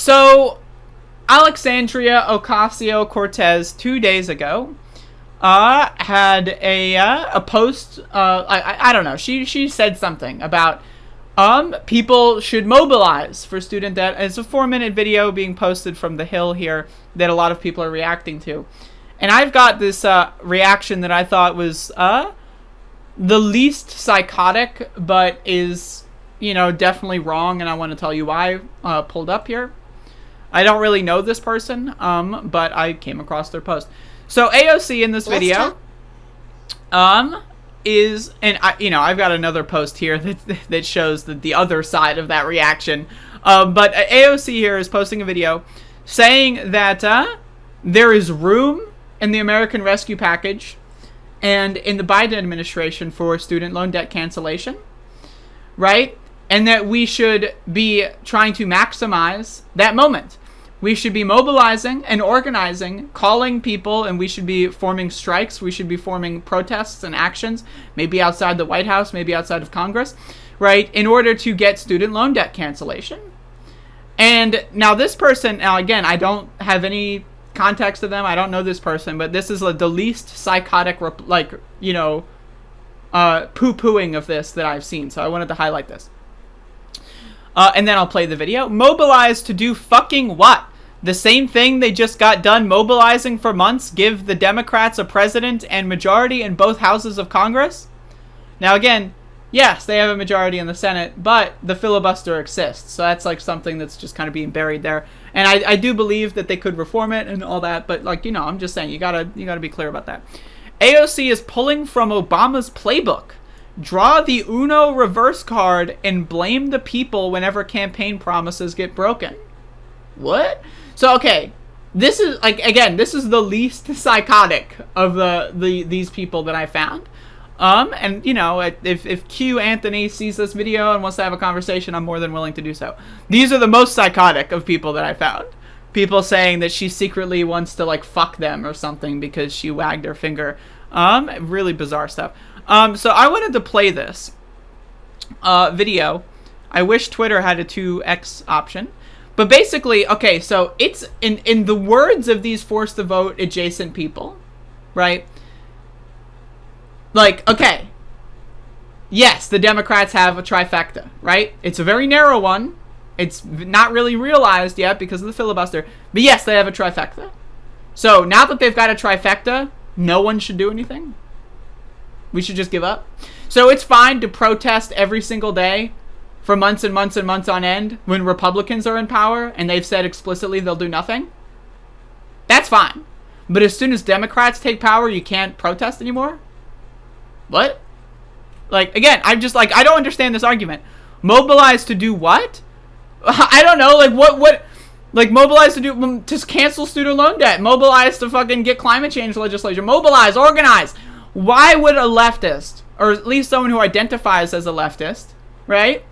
So, Alexandria Ocasio-Cortez 2 days ago had a post. I don't know. She said something about people should mobilize for student debt. It's a 4-minute video being posted from the Hill here that a lot of people are reacting to, and I've got this reaction that I thought was the least psychotic, but is definitely wrong, and I want to tell you why. Pulled up here. I don't really know this person, but I came across their post. So AOC in this video is, and I've got another post here that shows the other side of that reaction. But AOC here is posting a video saying that there is room in the American Rescue Package and in the Biden administration for student loan debt cancellation, right? And that we should be trying to maximize that moment. We should be mobilizing and organizing, calling people, and we should be forming strikes. We should be forming protests and actions, maybe outside the White House, maybe outside of Congress, right, in order to get student loan debt cancellation. And now this person, now again, I don't have any context of them. I don't know this person, but this is the least psychotic, poo-pooing of this that I've seen. So I wanted to highlight this. And then I'll play the video. Mobilize to do fucking what? The same thing they just got done mobilizing for months? Give the Democrats a president and majority in both houses of Congress? Now again, yes, they have a majority in the Senate, but the filibuster exists. So that's like something that's just kind of being buried there. And I do believe that they could reform it and all that, but I'm just saying, you gotta be clear about that. AOC is pulling from Obama's playbook. Draw the Uno reverse card and blame the people whenever campaign promises get broken. What? So, okay, this is, this is the least psychotic of these people that I found. And, if Q Anthony sees this video and wants to have a conversation, I'm more than willing to do so. These are the most psychotic of people that I found. People saying that she secretly wants to, fuck them or something because she wagged her finger. Really bizarre stuff. So I wanted to play this video. I wish Twitter had a 2x option. But basically, okay, so it's in the words of these forced to vote adjacent people, right? Okay, yes, the Democrats have a trifecta, right? It's a very narrow one. It's not really realized yet because of the filibuster. But yes, they have a trifecta. So now that they've got a trifecta, no one should do anything. We should just give up. So it's fine to protest every single day for months and months and months on end when Republicans are in power and they've said explicitly they'll do nothing. That's fine. But as soon as Democrats take power, you can't protest anymore? What? Again, I'm just I don't understand this argument. Mobilize to do what? I don't know, what? Mobilize to just cancel student loan debt. Mobilize to fucking get climate change legislation. Mobilize, organize. Why would a leftist, or at least someone who identifies as a leftist, right,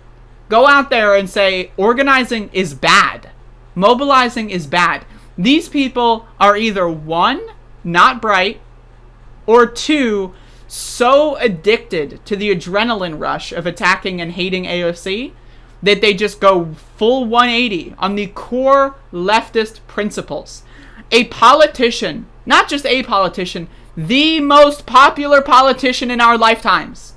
go out there and say organizing is bad, mobilizing is bad? These people are either 1, not bright, or 2, so addicted to the adrenaline rush of attacking and hating AOC that they just go full 180 on the core leftist principles. A politician, not just a politician, the most popular politician in our lifetimes,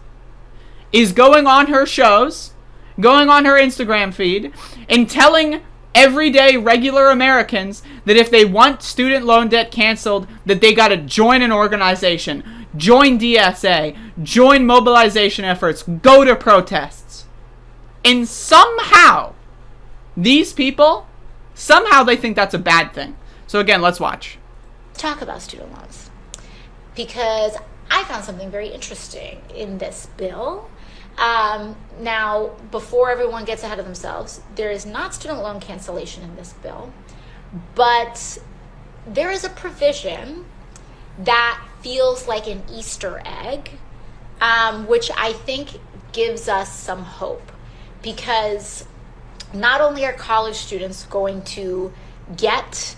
is going on her shows, going on her Instagram feed, and telling everyday regular Americans that if they want student loan debt canceled, that they gotta join an organization, join DSA, join mobilization efforts, go to protests. And somehow, these people, they think that's a bad thing. So again, let's watch. Talk about student loans, because I found something very interesting in this bill. Now, before everyone gets ahead of themselves, there is not student loan cancellation in this bill, but there is a provision that feels like an Easter egg, which I think gives us some hope, because not only are college students going to get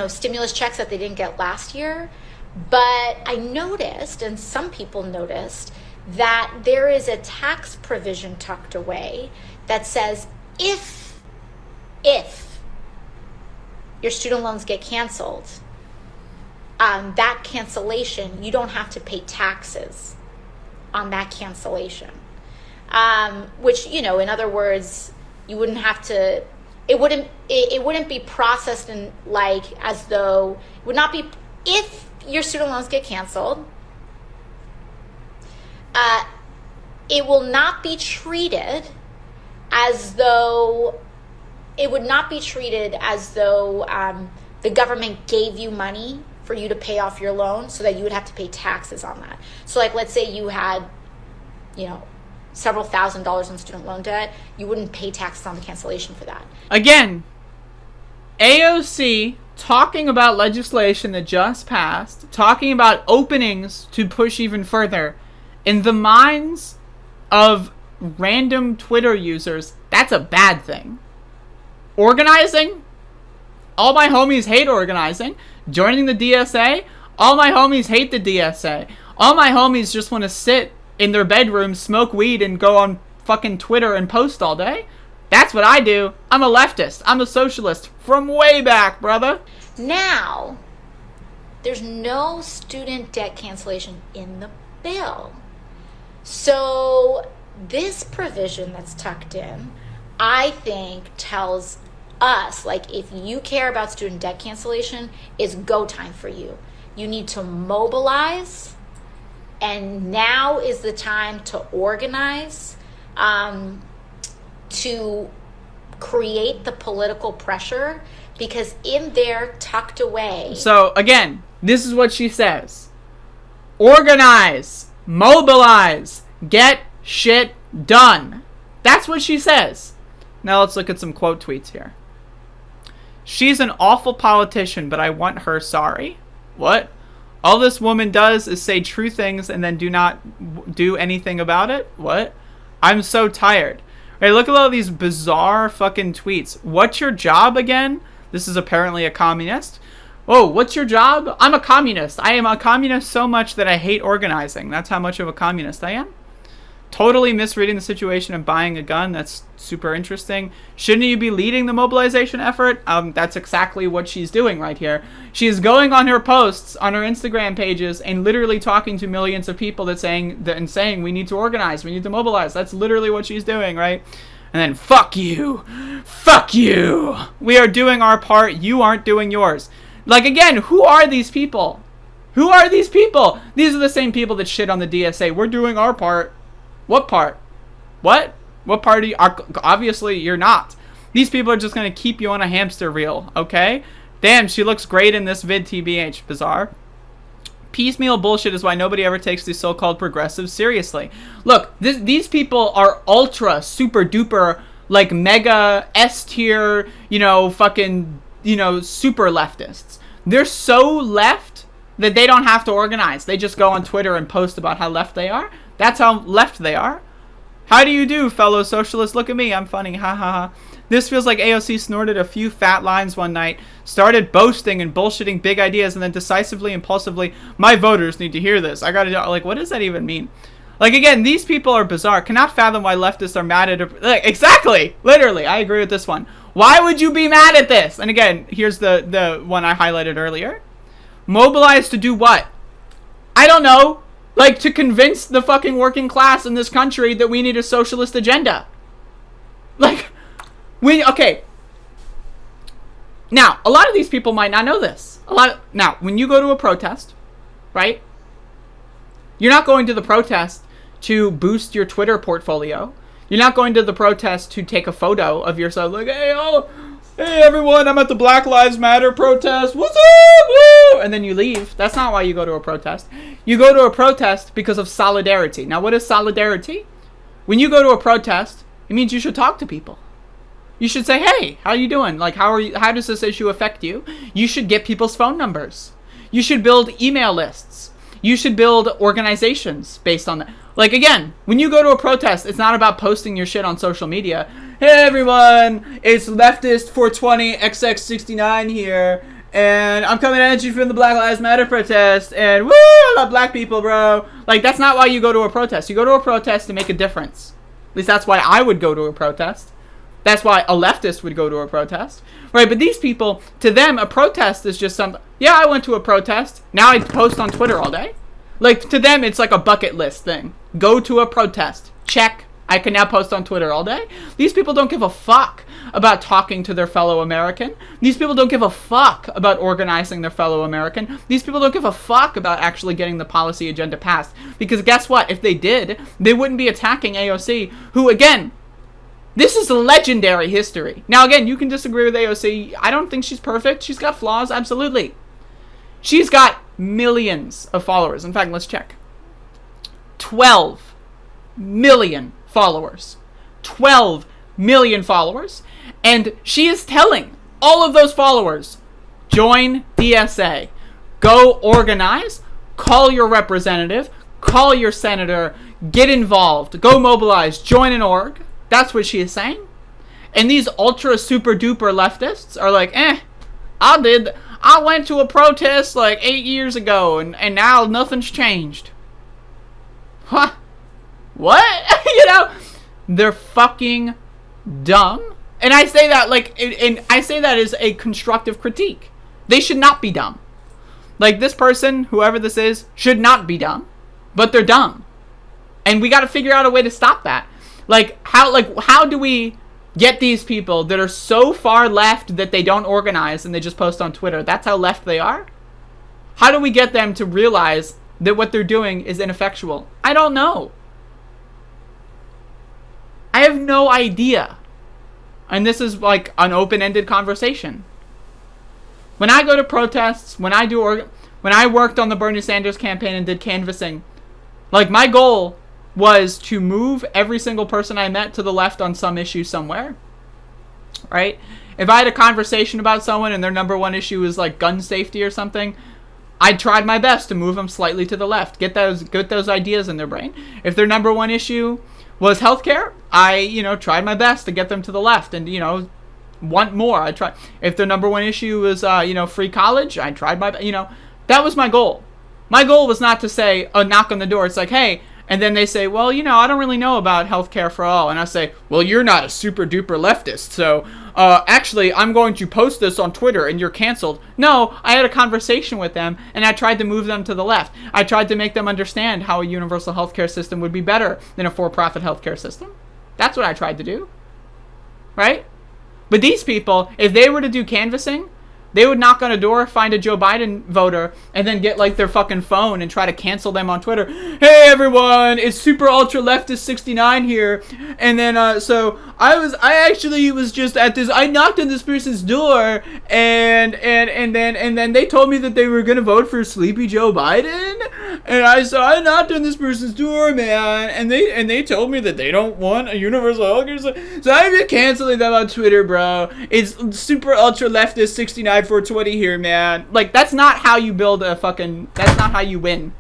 stimulus checks that they didn't get last year, but I noticed, and some people noticed, that there is a tax provision tucked away that says if your student loans get canceled, that cancellation, you don't have to pay taxes on that cancellation. Which, in other words, you wouldn't have to, it wouldn't be processed in as though, it would not be, if your student loans get canceled, it will not be treated as though, the government gave you money for you to pay off your loan, so that you would have to pay taxes on that. So let's say you had, several $1,000s in student loan debt, you wouldn't pay taxes on the cancellation for that. Again, AOC talking about legislation that just passed, talking about openings to push even further. In the minds of random Twitter users, that's a bad thing. Organizing? All my homies hate organizing. Joining the DSA? All my homies hate the DSA. All my homies just want to sit in their bedroom, smoke weed, and go on fucking Twitter and post all day. That's what I do. I'm a leftist. I'm a socialist from way back, brother. Now, there's no student debt cancellation in the bill. So this provision that's tucked in, I think, tells us, if you care about student debt cancellation, it's go time for you. You need to mobilize, and now is the time to organize, to create the political pressure, because in there, tucked away. So, again, this is what she says. Organize, mobilize, get shit done. That's what she says. Now let's look at some quote tweets here. She's an awful politician, but I want her sorry. What? All this woman does is say true things and then do not do anything about it? What? I'm so tired. Hey, look at all these bizarre fucking tweets. What's your job again? This is apparently a communist. Oh, what's your job? I'm a communist. I am a communist so much that I hate organizing. That's how much of a communist I am. Totally misreading the situation and buying a gun. That's super interesting. Shouldn't you be leading the mobilization effort? That's exactly what she's doing right here. She is going on her posts, on her Instagram pages, and literally talking to millions of people saying we need to organize, we need to mobilize. That's literally what she's doing, right? And then, fuck you. Fuck you. We are doing our part. You aren't doing yours. Again, who are these people? Who are these people? These are the same people that shit on the DSA. We're doing our part. What part? What? What part are you? Obviously, you're not. These people are just going to keep you on a hamster wheel, okay? Damn, she looks great in this vid, TBH. Bizarre. Piecemeal bullshit is why nobody ever takes these so-called progressives seriously. Look, these people are ultra, super duper, mega S-tier, fucking, super leftists. They're so left that they don't have to organize. They just go on Twitter and post about how left they are. That's how left they are. How do you do, fellow socialists? Look at me. I'm funny. Ha ha ha. This feels like AOC snorted a few fat lines one night, started boasting and bullshitting big ideas, and then decisively, impulsively, my voters need to hear this. I gotta, what does that even mean? Again, these people are bizarre. Cannot fathom why leftists are mad at exactly. Literally. I agree with this one. Why would you be mad at this? And again, here's the one I highlighted earlier. Mobilize to do what? I don't know. To convince the fucking working class in this country that we need a socialist agenda. Okay. Now, a lot of these people might not know this. Now, when you go to a protest, right? You're not going to the protest to boost your Twitter portfolio. You're not going to the protest to take a photo of yourself hey everyone, I'm at the Black Lives Matter protest. What's up? Woo! And then you leave. That's not why you go to a protest. You go to a protest because of solidarity. Now, what is solidarity? When you go to a protest, it means you should talk to people. You should say, hey, how you doing? How does this issue affect you? You should get people's phone numbers. You should build email lists. You should build organizations based on that. Again, when you go to a protest, it's not about posting your shit on social media. Hey, everyone, it's leftist 420 XX69 here, and I'm coming at you from the Black Lives Matter protest, and woo, I love black people, bro. That's not why you go to a protest. You go to a protest to make a difference. At least that's why I would go to a protest. That's why a leftist would go to a protest, right? But these people, to them, a protest is just something. Yeah, I went to a protest. Now I post on Twitter all day. Like, to them, it's like a bucket list thing. Go to a protest. Check. I can now post on Twitter all day. These people don't give a fuck about talking to their fellow American. These people don't give a fuck about organizing their fellow American. These people don't give a fuck about actually getting the policy agenda passed. Because guess what? If they did, they wouldn't be attacking AOC, who, again, this is a legendary history. Now, again, you can disagree with AOC. I don't think she's perfect. She's got flaws, absolutely. She's got millions of followers. In fact, let's check. 12 million followers. 12 million followers. And she is telling all of those followers, join DSA. Go organize. Call your representative. Call your senator. Get involved. Go mobilize. Join an org. That's what she is saying. And these ultra super duper leftists are like, I went to a protest like 8 years ago and now nothing's changed. Huh? What? You know, they're fucking dumb. And I say that and I say that as a constructive critique. They should not be dumb. Like, this person, whoever this is, should not be dumb, but they're dumb. And we got to figure out a way to stop that. How do we get these people that are so far left that they don't organize and they just post on Twitter? That's how left they are. How do we get them to realize that what they're doing is ineffectual? I don't know. I have no idea. And this is like an open-ended conversation. When I go to protests, when I worked on the Bernie Sanders campaign and did canvassing, like, my goal was to move every single person I met to the left on some issue somewhere, right? If I had a conversation about someone and their number one issue is like gun safety or something, I tried my best to move them slightly to the left, get those ideas in their brain. If their number one issue was healthcare, I tried my best to get them to the left and want more. I tried. If their number one issue was free college, I tried my that was my goal. My goal was not to say a knock on the door. It's like, hey. And then they say, well, I don't really know about healthcare for all. And I say, well, you're not a super duper leftist. So actually, I'm going to post this on Twitter and you're canceled. No, I had a conversation with them and I tried to move them to the left. I tried to make them understand how a universal healthcare system would be better than a for-profit healthcare system. That's what I tried to do. Right? But these people, if they were to do canvassing, they would knock on a door, find a Joe Biden voter, and then get like their fucking phone and try to cancel them on Twitter. Hey everyone, it's super ultra leftist 69 here. And then so I actually was just at this. I knocked on this person's door, and then they told me that they were gonna vote for Sleepy Joe Biden. And I knocked on this person's door, man, and they told me that they don't want a universal healthcare. So I'm just canceling them on Twitter, bro. It's super ultra leftist 69. 420 here, man. Like, that's not how you build that's not how you win.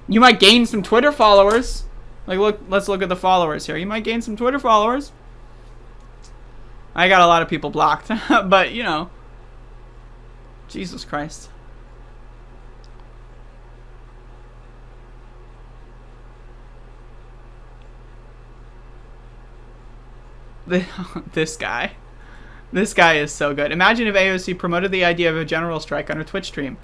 You might gain some Twitter followers. Like, let's look at the followers here. You might gain some Twitter followers. I got a lot of people blocked, but Jesus Christ. This guy. This guy is so good. Imagine if AOC promoted the idea of a general strike on her Twitch stream,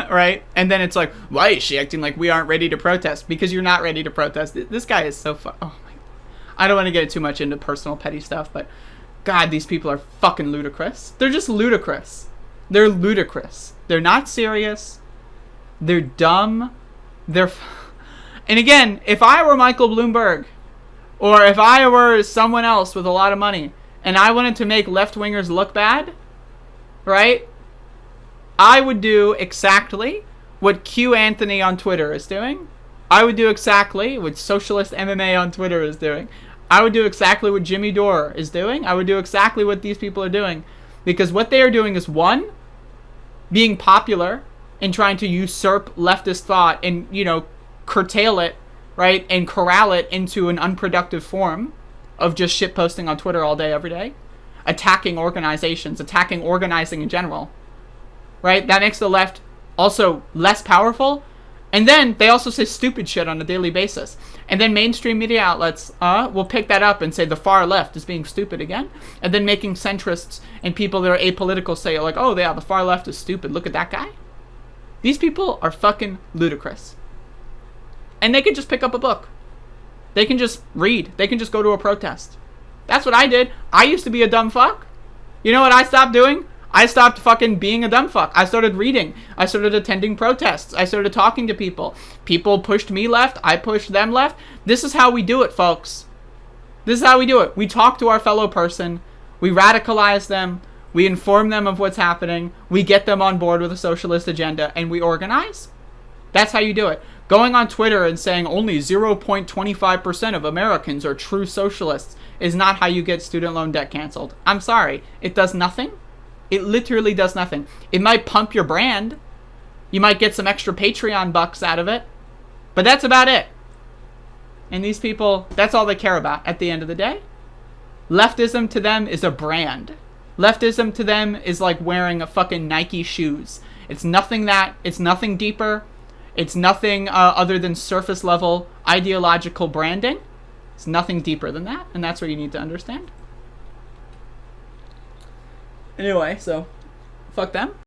right? And then it's like, why is she acting like we aren't ready to protest? Because you're not ready to protest. This guy is so oh my. I don't want to get too much into personal petty stuff, but God, these people are fucking ludicrous. They're just ludicrous. They're ludicrous. They're not serious. They're dumb. And again, if I were Michael Bloomberg, or if I were someone else with a lot of money, and I wanted to make left-wingers look bad, right? I would do exactly what Q Anthony on Twitter is doing. I would do exactly what Socialist MMA on Twitter is doing. I would do exactly what Jimmy Dore is doing. I would do exactly what these people are doing. Because what they are doing is, one, being popular and trying to usurp leftist thought and, curtail it, right? And corral it into an unproductive form of just shit posting on Twitter all day, every day, attacking organizations, attacking organizing in general, right? That makes the left also less powerful And then they also say stupid shit on a daily basis. And then mainstream media outlets will pick that up and say the far left is being stupid again. And then making centrists and people that are apolitical say, like, oh, yeah, the far left is stupid. Look at that guy. These people are fucking ludicrous. And they can just pick up a book. They can just read. They can just go to a protest. That's what I did. I used to be a dumb fuck. You know what I stopped doing? I stopped fucking being a dumb fuck. I started reading. I started attending protests. I started talking to people. People pushed me left. I pushed them left. This is how we do it, folks. This is how we do it. We talk to our fellow person. We radicalize them. We inform them of what's happening. We get them on board with a socialist agenda. And we organize. That's how you do it. Going on Twitter and saying only 0.25% of Americans are true socialists is not how you get student loan debt canceled. I'm sorry. It does nothing. It literally does nothing. It might pump your brand. You might get some extra Patreon bucks out of it. But that's about it. And these people, that's all they care about at the end of the day. Leftism to them is a brand. Leftism to them is like wearing a fucking Nike shoes. It's nothing deeper. It's nothing other than surface level ideological branding. It's nothing deeper than that. And that's what you need to understand. Anyway, so fuck them.